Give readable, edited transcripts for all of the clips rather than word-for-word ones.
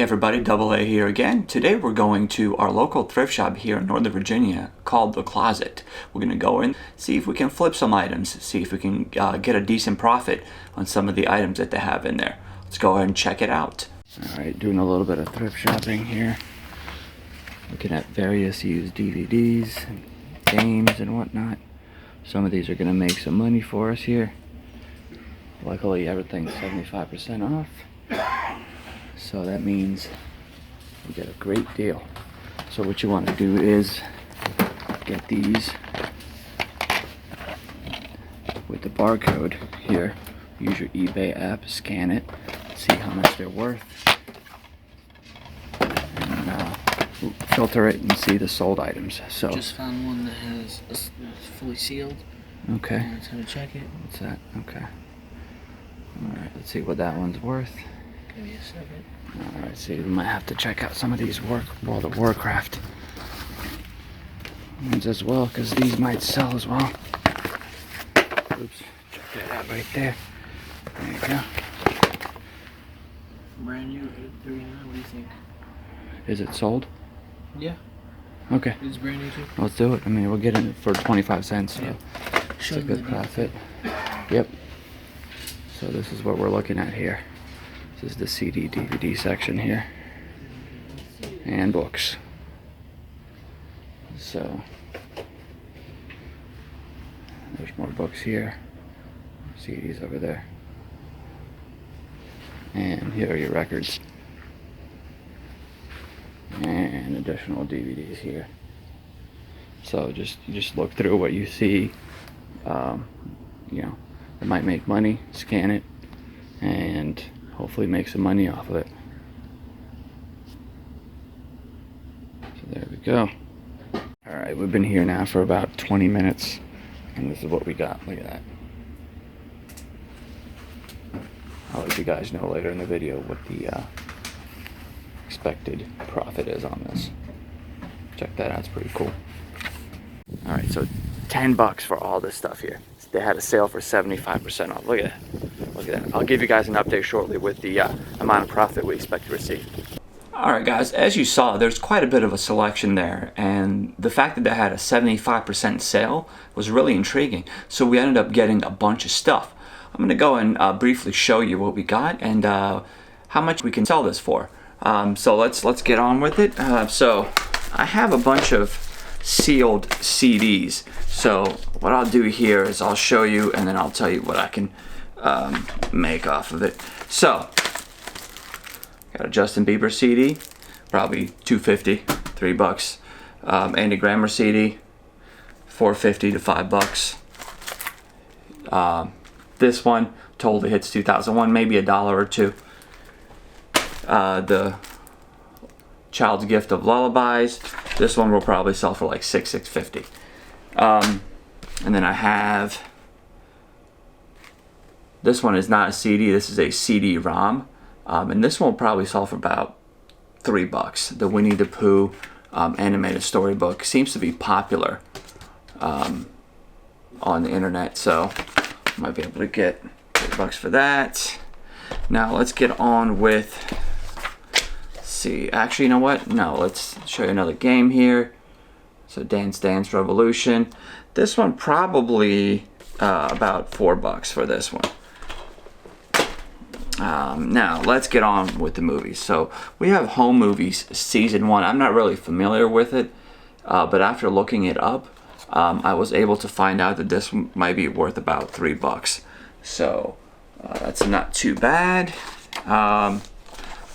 everybody, Double A here again. Today we're going to our local thrift shop here in Northern Virginia called The Closet. We're going to go in, see if we can flip some items, see if we can get a decent profit on some of the items that they have in there. Let's go ahead and check it out. Alright, doing a little bit of thrift shopping here. Looking at various used DVDs, and games and whatnot. Some of these are going to make some money for us here. Luckily everything's 75% off. So that means you get a great deal. So what you want to do is get these with the barcode here. Use your eBay app, scan it, see how much they're worth, and filter it and see the sold items. So just found one that has fully sealed. Okay. I'm just gonna check it. What's that? Okay. All right. Let's see what that one's worth. Give me a second. Alright, see, we might have to check out some of these World of Warcraft ones as well, because these might sell as well. Oops, check that out right there. There you go. Brand new, $8.39. What do you think? Is it sold? Yeah. Okay. It's brand new too. Let's do it. I mean, we're getting it for 25 cents, so it's a good profit. Yep. So this is what we're looking at here. This is the CD, DVD section here, and books. So, there's more books here, CDs over there, and here are your records, and additional DVDs here. So you just look through what you see, you know, it might make money, scan it, and hopefully make some money off of it. So there we go. Alright, we've been here now for about 20 minutes, and this is what we got. Look at that. I'll let you guys know later in the video what the expected profit is on this. Check that out, it's pretty cool. Alright, so $10 for all this stuff here. They had a sale for 75% off. Look at that. Look at that. I'll give you guys an update shortly with the amount of profit we expect to receive. Alright guys, as you saw, there's quite a bit of a selection there, and the fact that they had a 75% sale was really intriguing. So we ended up getting a bunch of stuff. I'm going to go and briefly show you what we got and how much we can sell this for. So let's get on with it. So I have a bunch of sealed CDs. So what I'll do here is I'll show you and then I'll tell you what I can make off of it. So got a Justin Bieber CD, probably $2.50, $3. Andy Grammer CD, $4.50 to $5. This one totally hits 2001, maybe $1 or $2. The Child's Gift of Lullabies. This one will probably sell for like $6.50. And then I have, this one is not a CD, this is a CD-ROM. And this one will probably sell for about $3. The Winnie the Pooh animated storybook seems to be popular on the internet, so I might be able to get $3 for that. Now let's get on with, see, actually, you know what? No, let's show you another game here. So Dance Dance Revolution. This one probably about $4 for this one. Now let's get on with the movies. So we have Home Movies Season 1. I'm not really familiar with it, but after looking it up, I was able to find out that this one might be worth about $3. So that's not too bad. Let's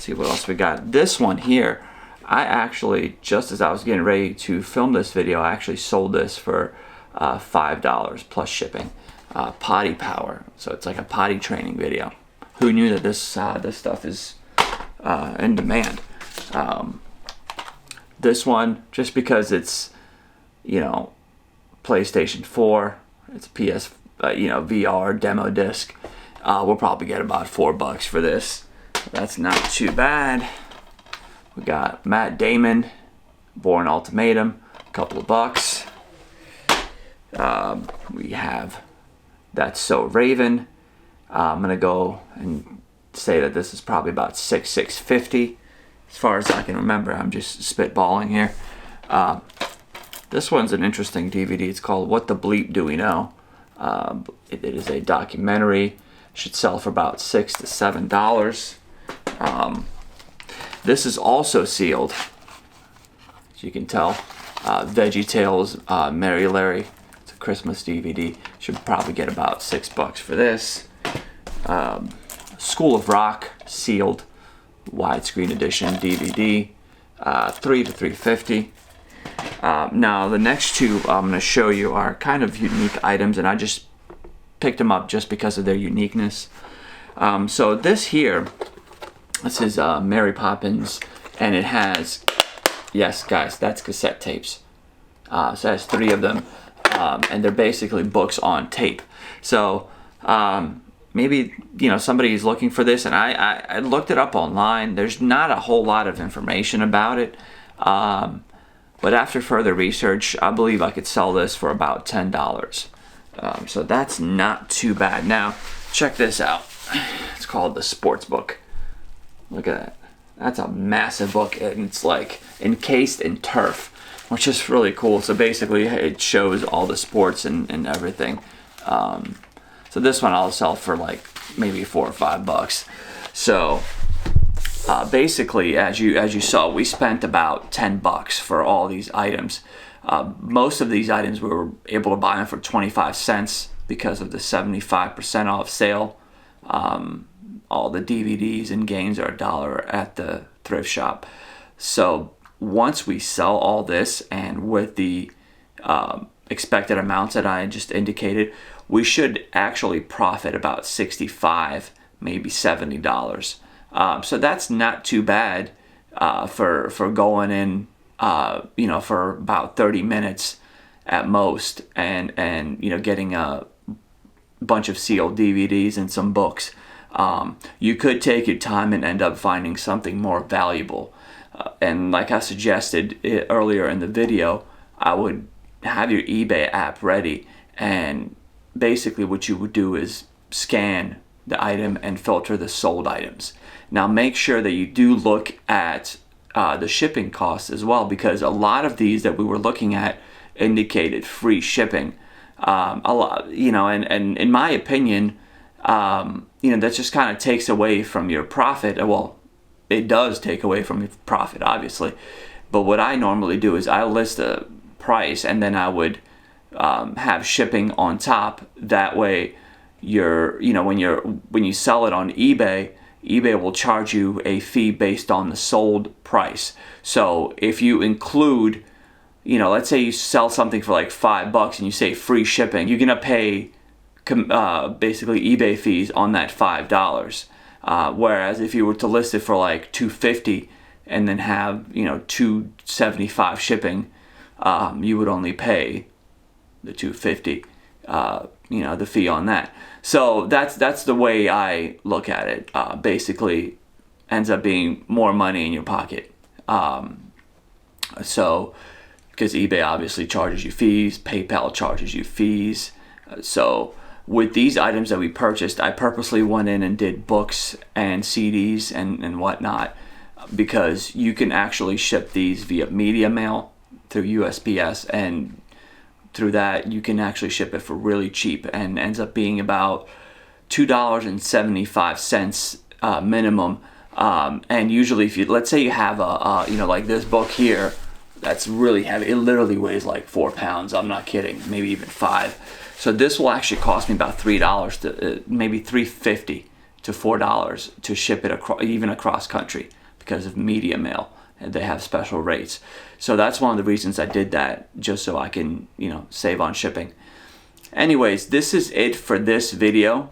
see what else we got. This one here, I actually, just as I was getting ready to film this video, I actually sold this for $5 plus shipping. Potty Power. So it's like a potty training video. Who knew that this stuff is in demand? This one, just because it's, you know, PlayStation 4, it's a PS, VR demo disc. We'll probably get about $4 for this. That's not too bad. We got Matt Damon, Bourne Ultimatum, a couple of bucks. We have That's So Raven. I'm gonna go and say that this is probably about $6.50. as far as I can remember. I'm just spitballing here. This one's an interesting DVD. It's called What the Bleep Do We Know? It is a documentary. Should sell for about $6 to $7. This is also sealed, as you can tell. Veggie Tales, Mary Larry. It's a Christmas DVD. Should probably get about $6 for this. School of Rock, sealed, widescreen edition DVD, $3 to $3.50. Now the next two I'm going to show you are kind of unique items, and I just picked them up just because of their uniqueness. So this here, this is Mary Poppins, and it has, yes guys, that's cassette tapes. So it has 3 of them, and they're basically books on tape. So maybe, you know, somebody's looking for this, and I looked it up online. There's not a whole lot of information about it, but after further research, I believe I could sell this for about $10. So that's not too bad. Now, check this out. It's called the Sports Book. Look at that. That's a massive book, and it's like encased in turf, which is really cool. So basically, it shows all the sports and everything. So this one I'll sell for like maybe $4 or $5. So basically, as you saw, we spent about $10 for all these items. Most of these items we were able to buy them for 25 cents because of the 75% off sale. All the DVDs and games are $1 at the thrift shop. So once we sell all this, and with the expected amounts that I just indicated, we should actually profit about $65, maybe $70. So that's not too bad for going in, you know, for about 30 minutes at most, and you know, getting a bunch of sealed DVDs and some books. You could take your time and end up finding something more valuable. And like I suggested earlier in the video, I would have your eBay app ready, and basically what you would do is scan the item and filter the sold items. Now make sure that you do look at the shipping costs as well, because a lot of these that we were looking at indicated free shipping. A lot, you know, and in my opinion, you know, that just kind of takes away from your profit. Well, it does take away from your profit, obviously. But what I normally do is I list a price, and then I would have shipping on top. That way, you know, when you sell it on eBay, eBay will charge you a fee based on the sold price. So if you include, you know, let's say you sell something for like $5 and you say free shipping, you're gonna pay basically eBay fees on that $5. Whereas if you were to list it for like $2.50 and then have, you know, $2.75 shipping, you would only pay the $2.50, you know, the fee on that. So that's the way I look at it. Basically, ends up being more money in your pocket. So, because eBay obviously charges you fees, PayPal charges you fees. So with these items that we purchased, I purposely went in and did books and CDs and whatnot, because you can actually ship these via media mail through USPS, and through that you can actually ship it for really cheap, and ends up being about $2.75 minimum. And usually, if you, let's say you have a you know, like this book here, that's really heavy. It literally weighs like 4 pounds. I'm not kidding. Maybe even 5. So this will actually cost me about $3 to maybe $3.50 to $4 to ship it even across country, because of media mail, and they have special rates. So that's one of the reasons I did that, just so I can, you know, save on shipping. Anyways, this is it for this video.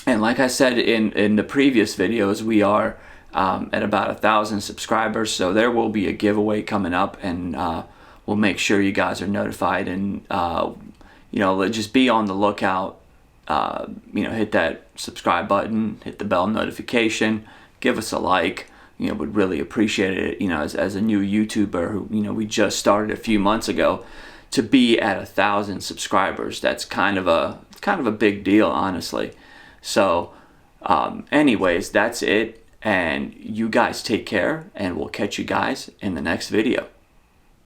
And like I said in the previous videos, we are at about 1,000 subscribers, so there will be a giveaway coming up, and we'll make sure you guys are notified, and you know, just be on the lookout. You know, hit that subscribe button, hit the bell notification, give us a like. You know, would really appreciate it. You know, as a new YouTuber who, you know, we just started a few months ago, to be at 1,000 subscribers, that's kind of a big deal, honestly. So anyways, that's it. And you guys take care, and we'll catch you guys in the next video.